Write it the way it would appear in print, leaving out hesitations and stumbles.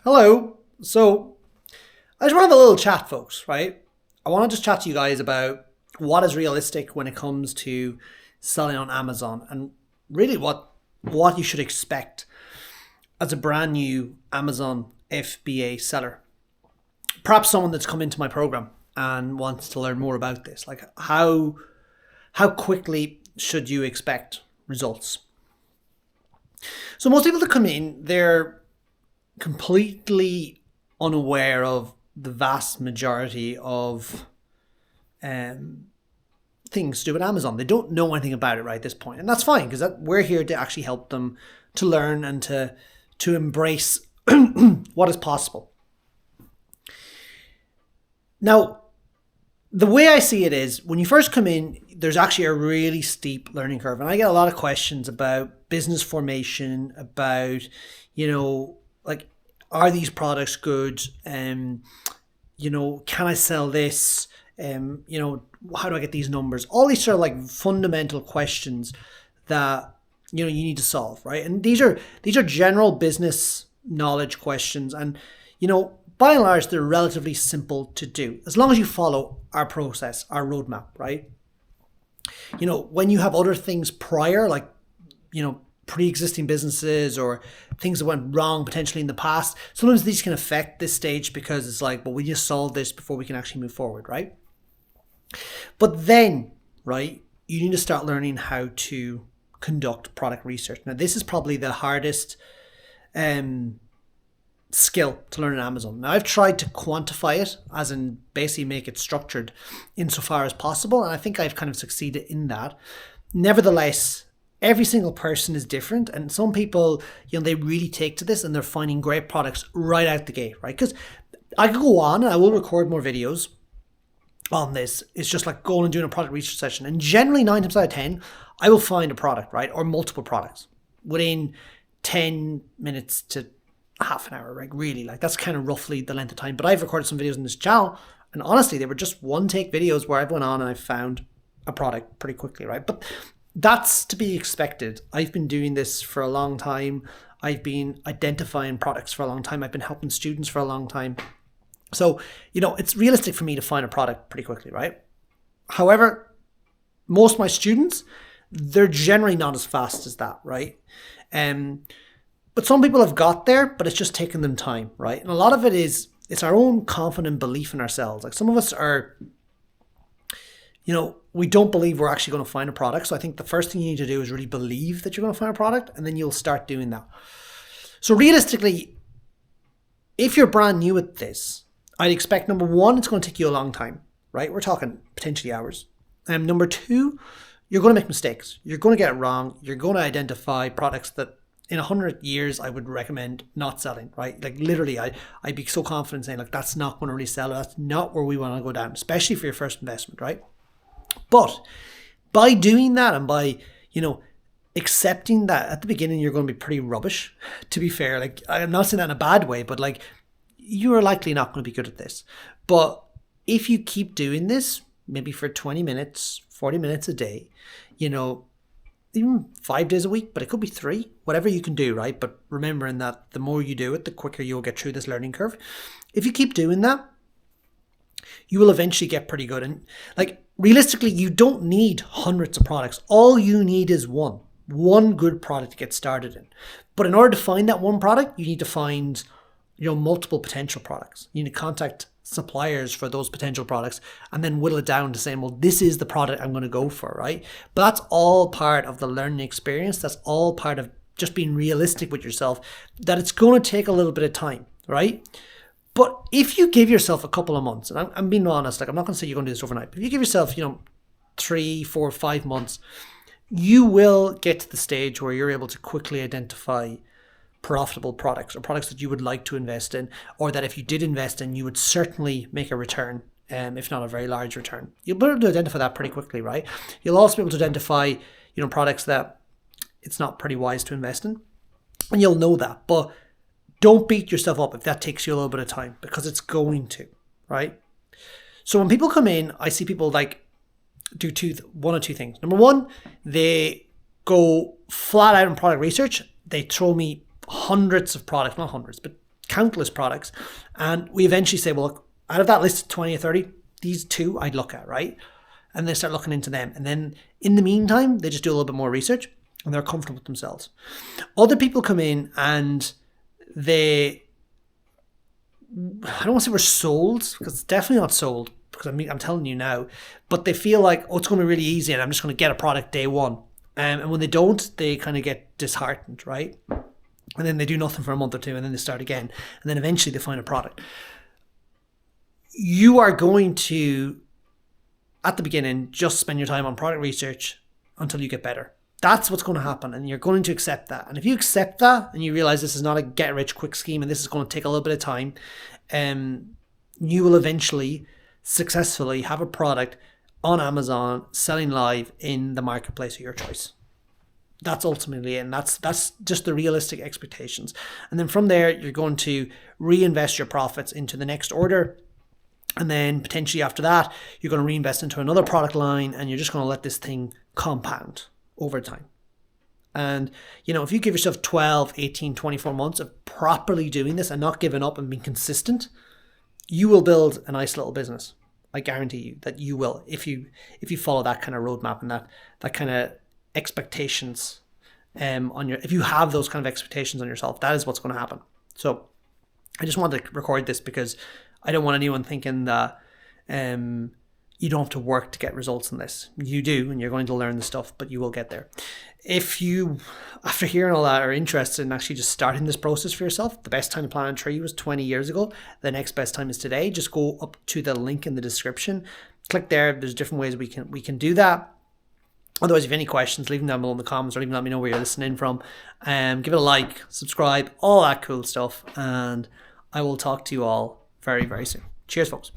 Hello. So I just want to have a little chat, folks, right? I want to just chat to you guys about what is realistic when it comes to selling on Amazon and really what you should expect as a brand new Amazon FBA seller. Perhaps someone that's come into my program and wants to learn more about this. Like how quickly should you expect results? So most people that come in, they're completely unaware of the vast majority of things to do with Amazon. They don't know anything about it right at this point, and that's fine because we're here to actually help them to learn and to embrace what is possible. Now, the way I see it is when you first come in, there's actually a really steep learning curve, and I get a lot of questions about business formation, about like, are these products good? Can I sell this? How do I get these numbers? All these sort of like fundamental questions that you need to solve, right? And these are general business knowledge questions, and by and large, they're relatively simple to do as long as you follow our process, our roadmap, right? When you have other things prior, like pre-existing businesses or things that went wrong potentially in the past, sometimes these can affect this stage because it's like, well, we just solve this before we can actually move forward, right? But then, right, you need to start learning how to conduct product research. Now, this is probably the hardest skill to learn on Amazon. Now, I've tried to quantify it, as in basically make it structured insofar as possible, and I think I've kind of succeeded in that. Nevertheless, every single person is different, and some people, they really take to this and they're finding great products right out the gate, right? Because I could go on and I will record more videos on this. It's just like going and doing a product research session, and generally 9 times out of 10, I will find a product, right? Or multiple products within 10 minutes to half an hour, right? Really, like that's kind of roughly the length of time. But I've recorded some videos in this channel, and honestly, they were just one take videos where I went on and I found a product pretty quickly, right? But that's to be expected. I've been doing this for a long time. I've been identifying products for a long time. I've been helping students for a long time. So, it's realistic for me to find a product pretty quickly, right? However, most of my students, they're generally not as fast as that, right? But some people have got there, but it's just taken them time, right? And a lot of it is, it's our own confident belief in ourselves. Like some of us are, we don't believe we're actually going to find a product. So I think the first thing you need to do is really believe that you're going to find a product, and then you'll start doing that. So realistically, if you're brand new at this, I'd expect, number one, it's going to take you a long time, right? We're talking potentially hours. Number two, you're going to make mistakes. You're going to get it wrong. You're going to identify products that in 100 years, I would recommend not selling, right? Like literally, I'd be so confident saying, like, that's not going to really sell. That's not where we want to go down, especially for your first investment, right? But by doing that and by, accepting that at the beginning, you're going to be pretty rubbish, to be fair. Like, I'm not saying that in a bad way, but like, you are likely not going to be good at this. But if you keep doing this, maybe for 20 minutes, 40 minutes a day, even 5 days a week, but it could be 3, whatever you can do, right? But remembering that the more you do it, the quicker you'll get through this learning curve. If you keep doing that, you will eventually get pretty good. And like, realistically, you don't need hundreds of products. All you need is one good product to get started in. But in order to find that one product, you need to find, multiple potential products. You need to contact suppliers for those potential products and then whittle it down to saying, well, this is the product I'm going to go for, right? But that's all part of the learning experience. That's all part of just being realistic with yourself, that it's going to take a little bit of time, right? But if you give yourself a couple of months, and I'm being honest, like I'm not going to say you're going to do this overnight, but if you give yourself, 3, 4, 5 months, you will get to the stage where you're able to quickly identify profitable products or products that you would like to invest in, or that if you did invest in, you would certainly make a return, if not a very large return. You'll be able to identify that pretty quickly, right? You'll also be able to identify, products that it's not pretty wise to invest in, and you'll know that. But don't beat yourself up if that takes you a little bit of time, because it's going to, right? So when people come in, I see people like do one or two things. Number one, they go flat out in product research. They throw me hundreds of products, not hundreds, but countless products. And we eventually say, well, look, out of that list of 20 or 30, these two I'd look at, right? And they start looking into them. And then in the meantime, they just do a little bit more research and they're comfortable with themselves. Other people come in and I don't want to say we're sold, because it's definitely not sold, because I'm telling you now, but they feel like, oh, it's going to be really easy and I'm just going to get a product day one. And when they don't, they kind of get disheartened, right? And then they do nothing for a month or two and then they start again. And then eventually they find a product. You are going to, at the beginning, just spend your time on product research until you get better. That's what's going to happen, and you're going to accept that. And if you accept that and you realize this is not a get-rich-quick scheme and this is going to take a little bit of time, you will eventually successfully have a product on Amazon selling live in the marketplace of your choice. That's ultimately it, and that's just the realistic expectations. And then from there, you're going to reinvest your profits into the next order. And then potentially after that, you're going to reinvest into another product line, and you're just going to let this thing compound over time. And, if you give yourself 12, 18, 24 months of properly doing this and not giving up and being consistent, you will build a nice little business. I guarantee you that you will, if you follow that kind of roadmap and that kind of expectations if you have those kind of expectations on yourself, that is what's going to happen. So I just wanted to record this because I don't want anyone thinking that you don't have to work to get results in this. You do, and you're going to learn the stuff, but you will get there. If you, after hearing all that, are interested in actually just starting this process for yourself, the best time to plant a tree was 20 years ago. The next best time is today. Just go up to the link in the description. Click there. There's different ways we can do that. Otherwise, if you have any questions, leave them down below in the comments, or even let me know where you're listening from. Give it a like, subscribe, all that cool stuff. And I will talk to you all very, very soon. Cheers, folks.